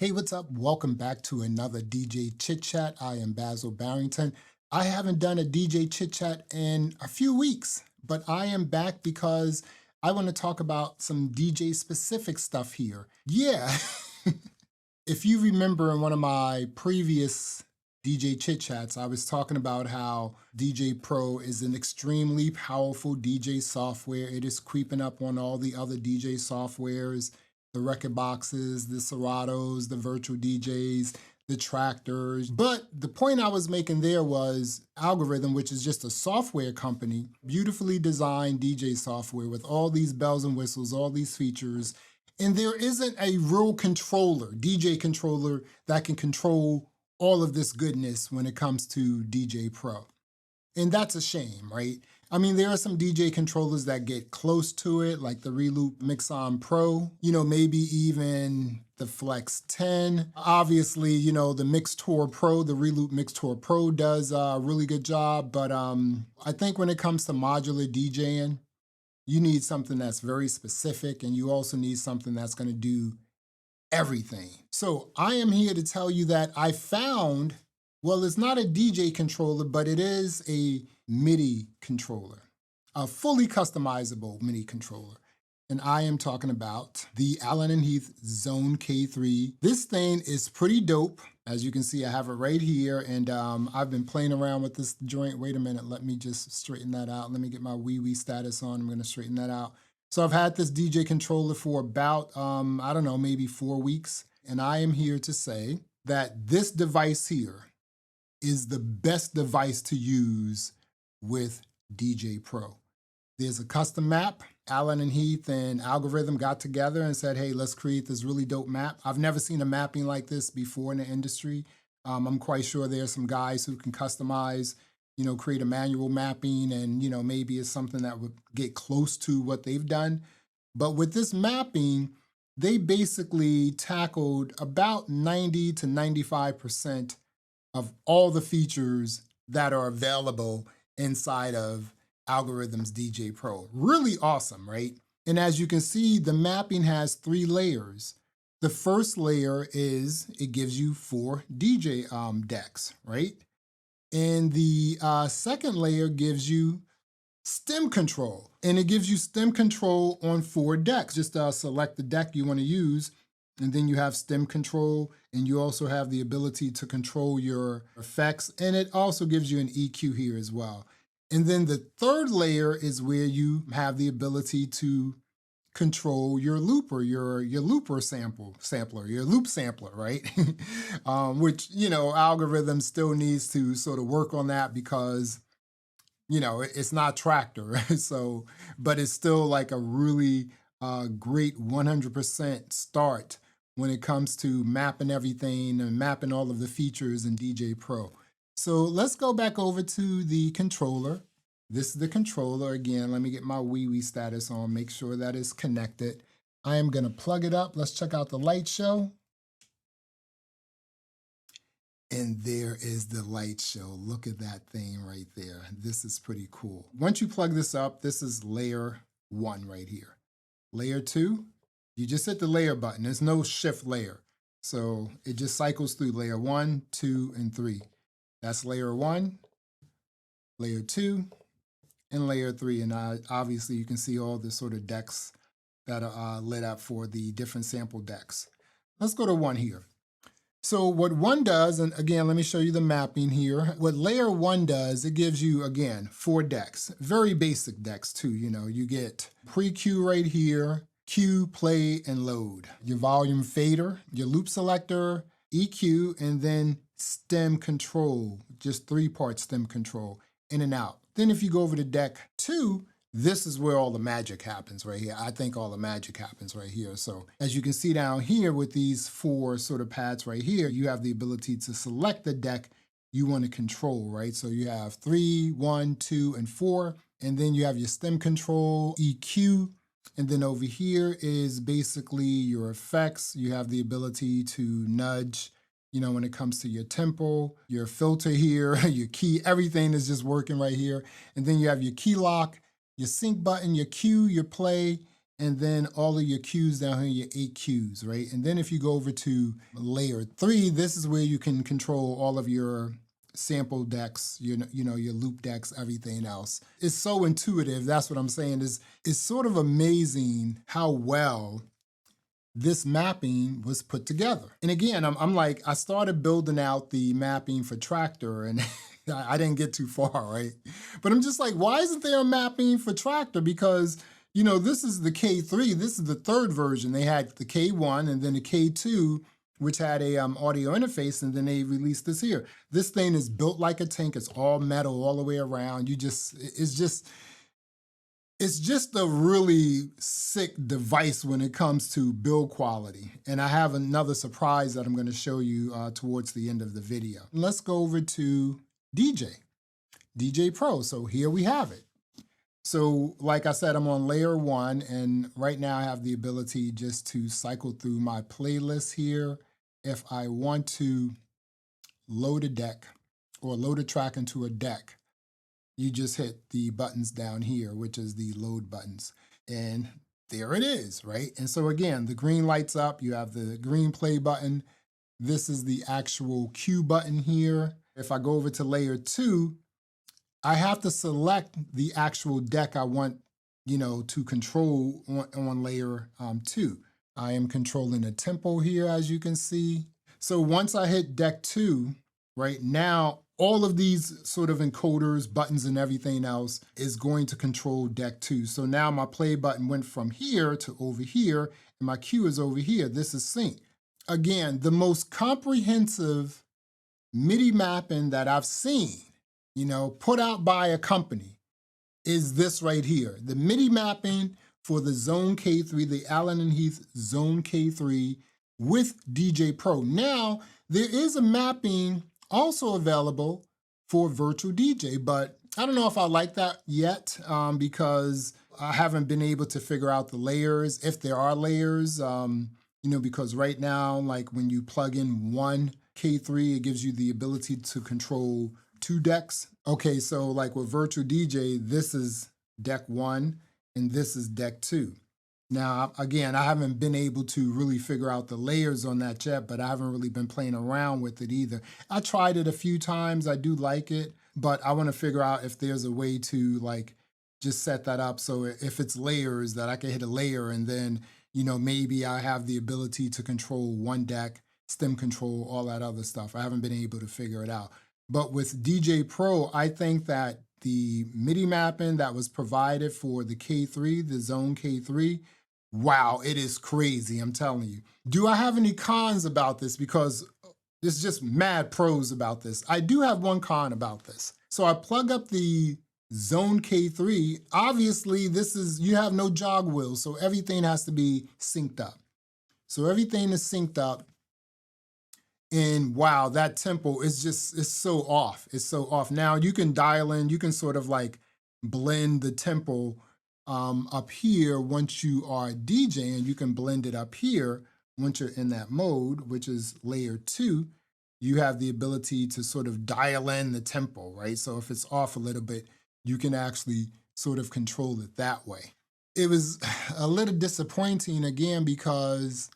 Hey, what's up? Welcome back to another DJ Chit Chat. I am Basil Barrington. I haven't done a DJ Chit Chat in a few weeks, but I am back because I want to talk about some DJ specific stuff here. Yeah, if you remember in one of my previous DJ Chit Chats, I was talking about how DJ Pro is an extremely powerful DJ software. It is creeping up on all the other DJ softwares, the record boxes, the Seratos, the virtual DJs, the tractors. But the point I was making there was Algoriddim, which is just a software company, beautifully designed DJ software with all these bells and whistles, all these features. And there isn't a real controller, DJ controller, that can control all of this goodness when it comes to DJ Pro. And that's a shame, right? I mean, there are some DJ controllers that get close to it, like the Reloop Mixon Pro, maybe even the Flex 10. Obviously, the Mixtour Pro, the Reloop Mixtour Pro does a really good job. But I think when it comes to modular DJing, you need something that's very specific, and you also need something that's going to do everything. So I am here to tell you that I found, well, it's not a DJ controller, but it is a MIDI controller, a fully customizable MIDI controller. And I am talking about the Allen Heath XONE K3. This thing is pretty dope. As you can see, I have it right here, and I've been playing around with this joint. Wait a minute, let me just straighten that out. Let me get my wee status on. I'm gonna straighten that out. So I've had this DJ controller for about, I don't know, maybe 4 weeks. And I am here to say that this device here is the best device to use with DJ Pro. There's a custom map. Allen Heath and Algoriddim got together and said, hey, let's create this really dope map. I've never seen a mapping like this before in the industry. I'm quite sure there's some guys who can customize, create a manual mapping, and, maybe it's something that would get close to what they've done. But with this mapping, they basically tackled about 90 to 95% of all the features that are available inside of Algoriddim's DJ Pro. Really awesome, right? And as you can see, the mapping has 3 layers. The first layer is, it gives you 4 DJ decks, right? And the second layer gives you stem control, and it gives you stem control on 4 decks. Just select the deck you want to use, and then you have stem control, and you also have the ability to control your effects, and it also gives you an EQ here as well. And then the third layer is where you have the ability to control your looper, your looper sampler, your loop sampler, right? Which, Algoriddim still needs to sort of work on that because, it's not Tractor. So, but it's still like a really great 100% start when it comes to mapping everything and mapping all of the features in DJ Pro. So let's go back over to the controller. This is the controller. Again, let me get my wee status on, make sure that it's connected. I am going to plug it up. Let's check out the light show. And there is the light show. Look at that thing right there. This is pretty cool. Once you plug this up, this is layer 1 right here. Layer 2, you just hit the layer button. There's no shift layer. So it just cycles through layer 1, 2, and 3. That's layer 1, layer 2, and layer 3. And obviously you can see all the sort of decks that are lit up for the different sample decks. Let's go to 1 here. So what 1 does, and again, let me show you the mapping here. What layer 1 does, it gives you, again, 4 decks. Very basic decks too, You get pre-cue right here, cue, play, and load. Your volume fader, your loop selector, EQ, and then stem control, just 3-part stem control, in and out. Then if you go over to deck 2, this is where all the magic happens right here. I think all the magic happens right here. So as you can see down here with these 4 sort of pads right here, you have the ability to select the deck you want to control, right? So you have 3, 1, 2, and 4, and then you have your stem control, EQ, and then over here is basically your effects. You have the ability to nudge, when it comes to your tempo, your filter here, your key, everything is just working right here. And then you have your key lock, your sync button, your cue, your play, and then all of your cues down here, your 8 cues, right? And then if you go over to layer 3, this is where you can control all of your sample decks, your loop decks, everything else. It's so intuitive. That's what I'm saying. It's sort of amazing how well this mapping was put together. And again, I'm like, I started building out the mapping for Tractor and I didn't get too far, right? But I'm just like, why isn't there a mapping for Tractor? Because, this is the K3, this is the third version. They had the K1 and then the K2, which had a audio interface, and then they released this here. This thing is built like a tank. It's all metal all the way around. It's just a really sick device when it comes to build quality. And I have another surprise that I'm going to show you towards the end of the video. Let's go over to DJ Pro. So here we have it. So like I said, I'm on layer 1, and right now I have the ability just to cycle through my playlist here. If I want to load a deck or load a track into a deck, you just hit the buttons down here, which is the load buttons. And there it is, right? And so again, the green lights up, you have the green play button. This is the actual cue button here. If I go over to layer 2, I have to select the actual deck I want, to control on layer 2. I am controlling the tempo here, as you can see. So once I hit deck 2, right now, all of these sort of encoders, buttons, and everything else is going to control deck 2. So now my play button went from here to over here, and my cue is over here. This is sync. Again, the most comprehensive MIDI mapping that I've seen, put out by a company is this right here. The MIDI mapping for the Zone K3, the Allen Heath Zone K3 with DJ Pro. Now, there is a mapping also available for virtual DJ, but I don't know if I like that yet because I haven't been able to figure out the layers, if there are layers, because right now, like when you plug in one K3, it gives you the ability to control 2 decks. Okay, so like with virtual DJ, this is deck 1 and this is deck 2. Now, again, I haven't been able to really figure out the layers on that yet, but I haven't really been playing around with it either. I tried it a few times. I do like it, but I want to figure out if there's a way to like just set that up so if it's layers that I can hit a layer and then, maybe I have the ability to control one deck, stem control, all that other stuff. I haven't been able to figure it out. But with DJ Pro, I think that the MIDI mapping that was provided for the K3, the Zone K3, wow, it is crazy, I'm telling you. Do I have any cons about this? Because there's just mad pros about this. I do have one con about this. So I plug up the Zone K3. Obviously, you have no jog wheels, so everything has to be synced up. So everything is synced up. And wow, that tempo is it's so off. It's so off. Now you can dial in, you can sort of like blend the tempo up here once you are DJing. You can blend it up here once you're in that mode, which is layer 2. You have the ability to sort of dial in the tempo, right? So if it's off a little bit, you can actually sort of control it that way. It was a little disappointing again because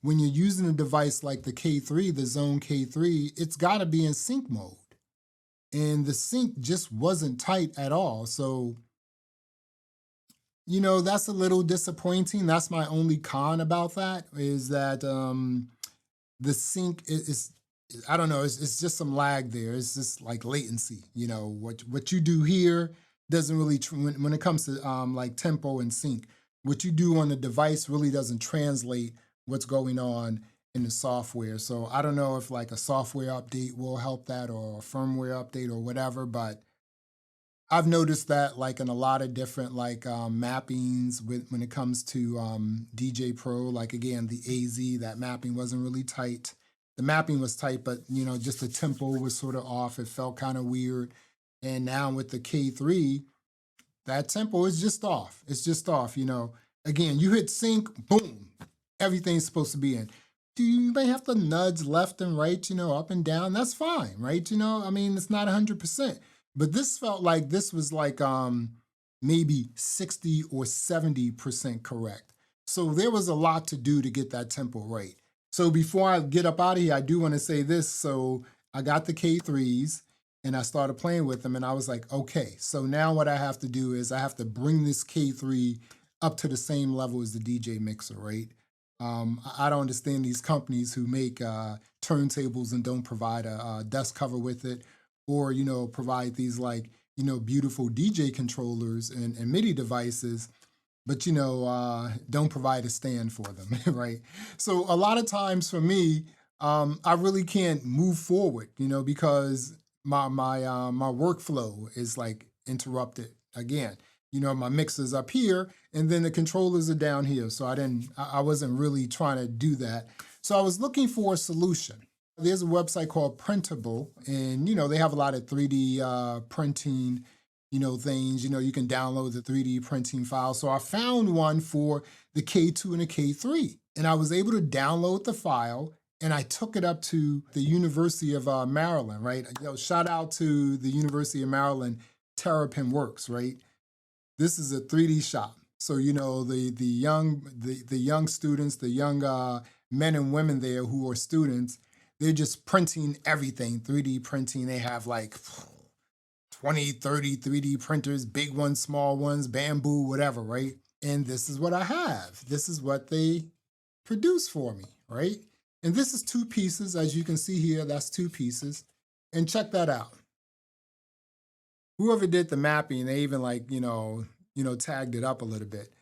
when you're using a device like the K3, the Zone K3, it's got to be in sync mode. And the sync just wasn't tight at all. So, that's a little disappointing. That's my only con about that, is that the sync is I don't know, it's just some lag there. It's just like latency. What you do here doesn't really, when it comes to like tempo and sync, what you do on the device really doesn't translate what's going on in the software. So I don't know if like a software update will help that or a firmware update or whatever, but I've noticed that like in a lot of different like mappings when it comes to DJ Pro, like again, the AZ, that mapping wasn't really tight. The mapping was tight, but just the tempo was sort of off. It felt kind of weird. And now with the K3, that tempo is just off. It's just off, Again, you hit sync, boom, everything's supposed to be in. You may have to nudge left and right, up and down. That's fine, right? I mean, it's not 100%. But this felt like this was like maybe 60 or 70% correct. So there was a lot to do to get that tempo right. So before I get up out of here, I do want to say this. So I got the K3s and I started playing with them and I was like, okay, so now what I have to do is I have to bring this K3 up to the same level as the DJ mixer, right? I don't understand these companies who make turntables and don't provide a dust cover with it, or provide these like beautiful DJ controllers and MIDI devices, but don't provide a stand for them, right? So a lot of times for me, I really can't move forward, because my workflow is like interrupted again. My mixer's up here and then the controllers are down here. So I wasn't really trying to do that. So I was looking for a solution. There's a website called Printable, and they have a lot of 3D printing, things. You can download the 3D printing file. So I found one for the K2 and the K3, and I was able to download the file, and I took it up to the University of Maryland, right? Shout out to the University of Maryland, Terrapin Works, right? This is a 3D shop. So, the young students, the young men and women there who are students, they're just printing everything, 3D printing. They have like 20, 30 3D printers, big ones, small ones, bamboo, whatever, right? And this is what I have. This is what they produce for me, right? And this is 2 pieces. As you can see here, that's 2 pieces. And check that out. Whoever did the mapping, they even like, tagged it up a little bit.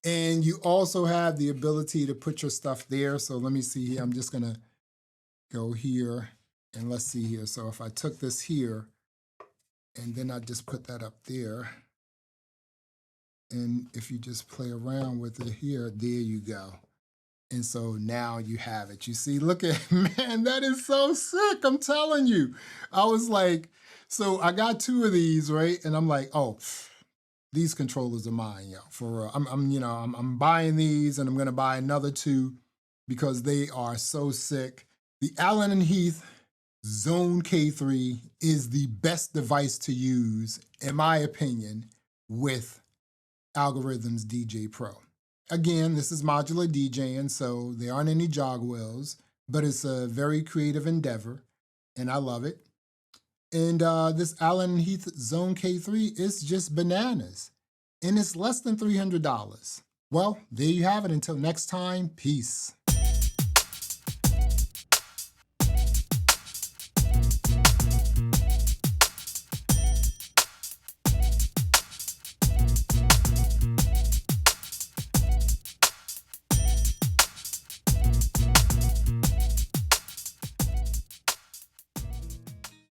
And you also have the ability to put your stuff there. So let me see here. I'm just going to go here and let's see here. So if I took this here and then I just put that up there, and if you just play around with it here, there you go. And so now you have it. You see, look at, man, that is so sick. I'm telling you. I was like, so I got 2 of these, right? And I'm like, oh, these controllers are mine, yo, for real. I'm buying these, and I'm gonna buy another 2 because they are so sick. The Allen Heath XONE K3 is the best device to use, in my opinion, with Algoriddim's DJ Pro. Again, this is modular DJing, so there aren't any jog wheels, but it's a very creative endeavor, and I love it. And this Allen Heath XONE K3 is just bananas, and it's less than $300. Well, there you have it. Until next time, peace.